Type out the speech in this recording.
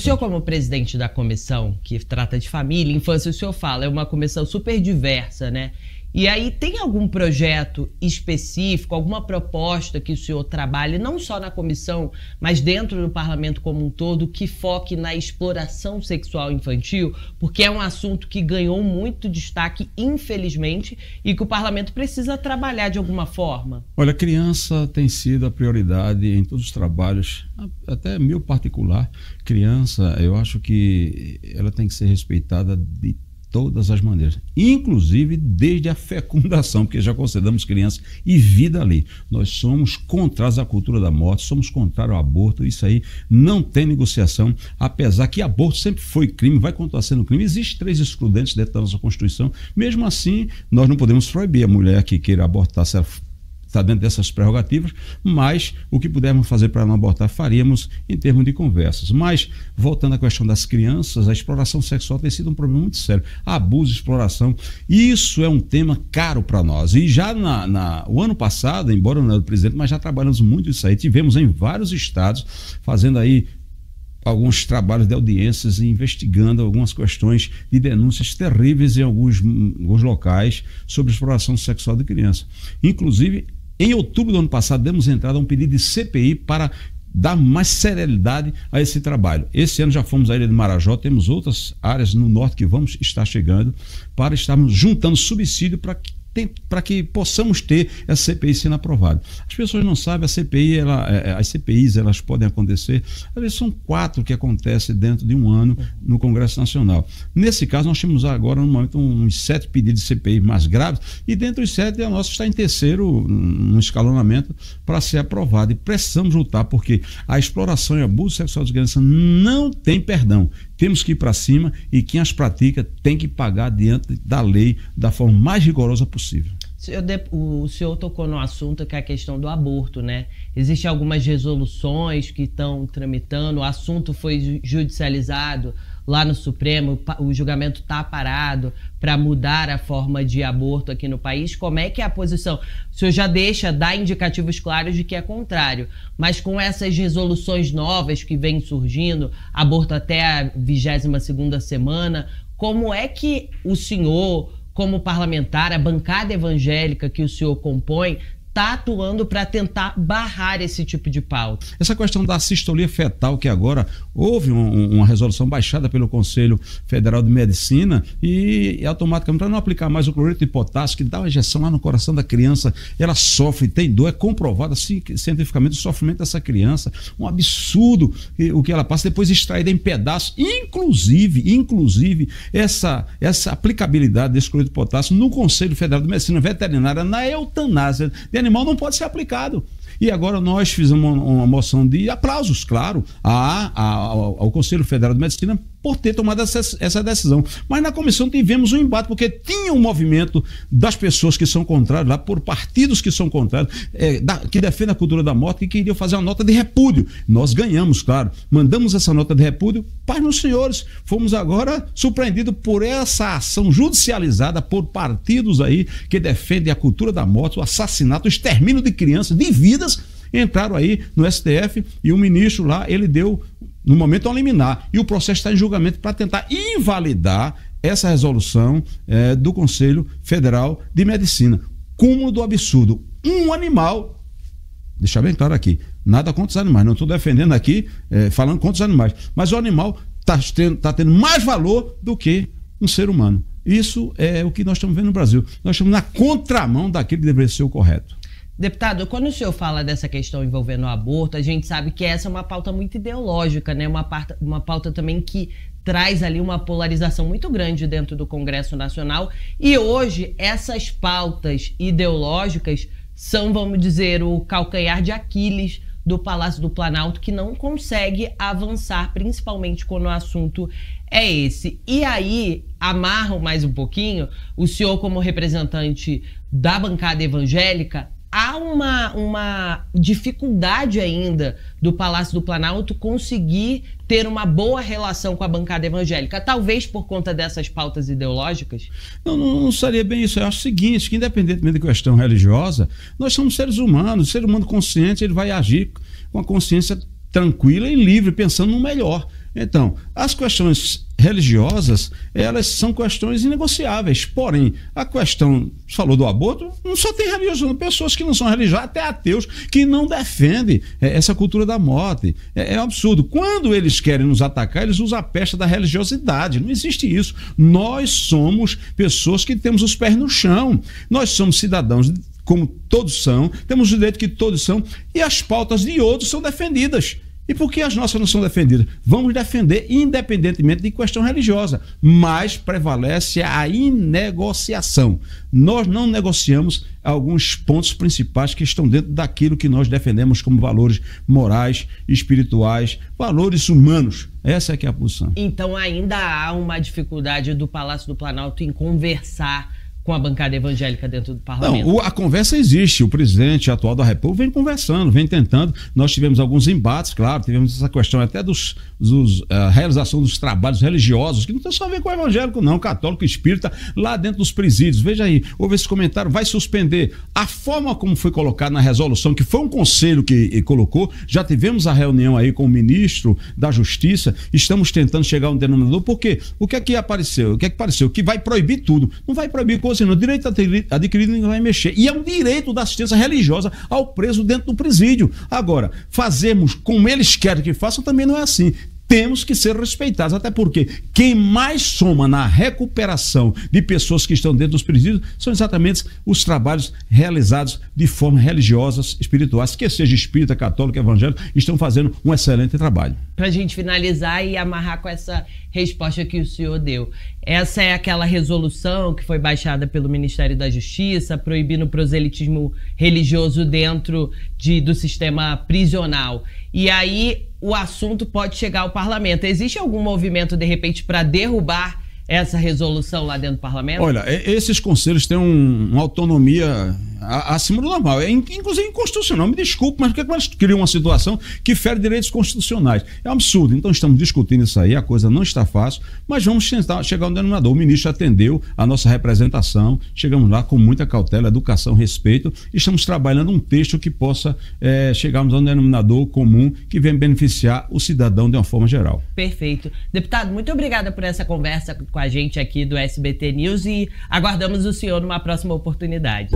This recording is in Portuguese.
senhor, como presidente da comissão que trata de família, infância, o senhor fala, é uma comissão super diversa, né? E aí tem algum projeto específico, alguma proposta que o senhor trabalhe, não só na comissão, mas dentro do parlamento como um todo, que foque na exploração sexual infantil? Porque é um assunto que ganhou muito destaque, infelizmente, e que o parlamento precisa trabalhar de alguma forma. Olha, criança tem sido a prioridade em todos os trabalhos, até meu particular. Criança, eu acho que ela tem que ser respeitada de todas as maneiras, inclusive desde a fecundação, porque já consideramos criança e vida ali. Nós somos contrários à cultura da morte, somos contrários ao aborto, isso aí não tem negociação, apesar que aborto sempre foi crime, vai continuar sendo crime. Existem 3 excludentes dentro da nossa Constituição, mesmo assim nós não podemos proibir a mulher que queira abortar, se ela está dentro dessas prerrogativas, mas o que pudermos fazer para não abortar, faríamos em termos de conversas. Mas, voltando à questão das crianças, a exploração sexual tem sido um problema muito sério. Abuso, exploração, isso é um tema caro para nós. E já o ano passado, embora não era o presidente, mas já trabalhamos muito isso aí. Tivemos em vários estados, fazendo aí alguns trabalhos de audiências e investigando algumas questões de denúncias terríveis em alguns locais sobre exploração sexual de criança. Inclusive, em outubro do ano passado, demos entrada a um pedido de CPI para dar mais celeridade a esse trabalho. Esse ano já fomos à Ilha de Marajó, temos outras áreas no norte que vamos estar chegando para estarmos juntando subsídio para que possamos ter essa CPI sendo aprovada. As pessoas não sabem, as CPIs elas podem acontecer, às vezes são 4 que acontecem dentro de um ano no Congresso Nacional. Nesse caso, nós temos agora, no momento, uns 7 pedidos de CPI mais graves, e dentre os 7, a nossa está em terceiro, no escalonamento, para ser aprovada. E precisamos lutar, porque a exploração e abuso sexual de crianças não tem perdão. Temos que ir para cima, e quem as pratica tem que pagar diante da lei da forma mais rigorosa possível. O senhor tocou no assunto que é a questão do aborto, né? Existem algumas resoluções que estão tramitando, o assunto foi judicializado lá no Supremo, o julgamento está parado para mudar a forma de aborto aqui no país. Como é que é a posição? O senhor já dá indicativos claros de que é contrário, mas com essas resoluções novas que vêm surgindo, aborto até a 22ª semana, como é que o senhor, como parlamentar, a bancada evangélica que o senhor compõe, está atuando para tentar barrar esse tipo de pauta? Essa questão da sistolia fetal, que agora houve uma resolução baixada pelo Conselho Federal de Medicina e automaticamente, para não aplicar mais o cloreto de potássio, que dá uma injeção lá no coração da criança, ela sofre, tem dor, é comprovado cientificamente o sofrimento dessa criança, um absurdo o que ela passa, depois extraída em pedaços, inclusive essa aplicabilidade desse cloreto de potássio no Conselho Federal de Medicina Veterinária, na eutanásia de animal, não pode ser aplicado. E agora nós fizemos uma moção de aplausos, claro, ao Conselho Federal de Medicina por ter tomado essa decisão. Mas na comissão tivemos um embate, porque tinha um movimento das pessoas que são contrárias, lá por partidos que são contrários, que defendem a cultura da morte, e queriam fazer uma nota de repúdio. Nós ganhamos, claro, mandamos essa nota de repúdio. Paz nos senhores, fomos agora surpreendidos por essa ação judicializada por partidos aí que defendem a cultura da morte, o assassinato, o extermínio de crianças, de vidas. Entraram aí no STF e o ministro lá, ele deu, no momento, um liminar. E o processo está em julgamento para tentar invalidar essa resolução do Conselho Federal de Medicina. Cúmulo do absurdo. Um animal, deixar bem claro aqui, nada contra os animais, não estou defendendo aqui, falando contra os animais, mas o animal está tendo mais valor do que um ser humano. Isso é o que nós estamos vendo no Brasil. Nós estamos na contramão daquilo que deveria ser o correto. Deputado, quando o senhor fala dessa questão envolvendo o aborto, a gente sabe que essa é uma pauta muito ideológica, né? Uma pauta também que traz ali uma polarização muito grande dentro do Congresso Nacional. E hoje, essas pautas ideológicas são, vamos dizer, o calcanhar de Aquiles do Palácio do Planalto, que não consegue avançar, principalmente quando o assunto é esse. E aí, amarram mais um pouquinho, o senhor, como representante da bancada evangélica, há uma dificuldade ainda do Palácio do Planalto conseguir ter uma boa relação com a bancada evangélica, talvez por conta dessas pautas ideológicas? Não seria bem isso. Eu acho o seguinte, que independentemente da questão religiosa, nós somos seres humanos. O ser humano consciente, ele vai agir com a consciência tranquila e livre, pensando no melhor. Então, as questões religiosas, elas são questões inegociáveis. Porém, a questão, você falou do aborto, não só tem religiosos, pessoas que não são religiosas, até ateus, que não defendem essa cultura da morte. É um absurdo. Quando eles querem nos atacar, eles usam a pecha da religiosidade. Não existe isso. Nós somos pessoas que temos os pés no chão. Nós somos cidadãos como todos são, temos o direito que todos são, e as pautas de outros são defendidas. E por que as nossas não são defendidas? Vamos defender independentemente de questão religiosa, mas prevalece a inegociação. Nós não negociamos alguns pontos principais que estão dentro daquilo que nós defendemos como valores morais, espirituais, valores humanos. Essa é que é a posição. Então ainda há uma dificuldade do Palácio do Planalto em conversar com a bancada evangélica dentro do parlamento? Não, a conversa existe. O presidente atual da República vem conversando, vem tentando. Nós tivemos alguns embates, claro, tivemos essa questão até a realização dos trabalhos religiosos, que não tem só a ver com o evangélico, não, católico, espírita, lá dentro dos presídios. Veja aí, houve esse comentário, vai suspender. A forma como foi colocado na resolução, que foi um conselho que colocou, já tivemos a reunião aí com o ministro da Justiça, estamos tentando chegar a um denominador, porque o que é que apareceu? O que é que pareceu? Que vai proibir tudo. Não vai proibir coisa, não. O direito adquirido ninguém vai mexer. E é um direito da assistência religiosa ao preso dentro do presídio. Agora, fazermos como eles querem que façam também não é assim. Temos que ser respeitados, até porque quem mais soma na recuperação de pessoas que estão dentro dos presídios são exatamente os trabalhos realizados de forma religiosas, espirituais, que seja espírita, católico, evangélico, estão fazendo um excelente trabalho. Para a gente finalizar e amarrar com essa resposta que o senhor deu, essa é aquela resolução que foi baixada pelo Ministério da Justiça, proibindo o proselitismo religioso dentro do sistema prisional. E aí o assunto pode chegar ao parlamento. Existe algum movimento, de repente, para derrubar essa resolução lá dentro do parlamento? Olha, esses conselhos têm uma autonomia acima do normal, inclusive inconstitucional. Me desculpe, mas por que eles criam uma situação que fere direitos constitucionais? É um absurdo. Então estamos discutindo isso aí, a coisa não está fácil, mas vamos tentar chegar a um denominador. O ministro atendeu a nossa representação, chegamos lá com muita cautela, educação, respeito, e estamos trabalhando um texto que possa chegarmos a um denominador comum que venha beneficiar o cidadão de uma forma geral. Perfeito. Deputado, muito obrigada por essa conversa com a gente aqui do SBT News e aguardamos o senhor numa próxima oportunidade.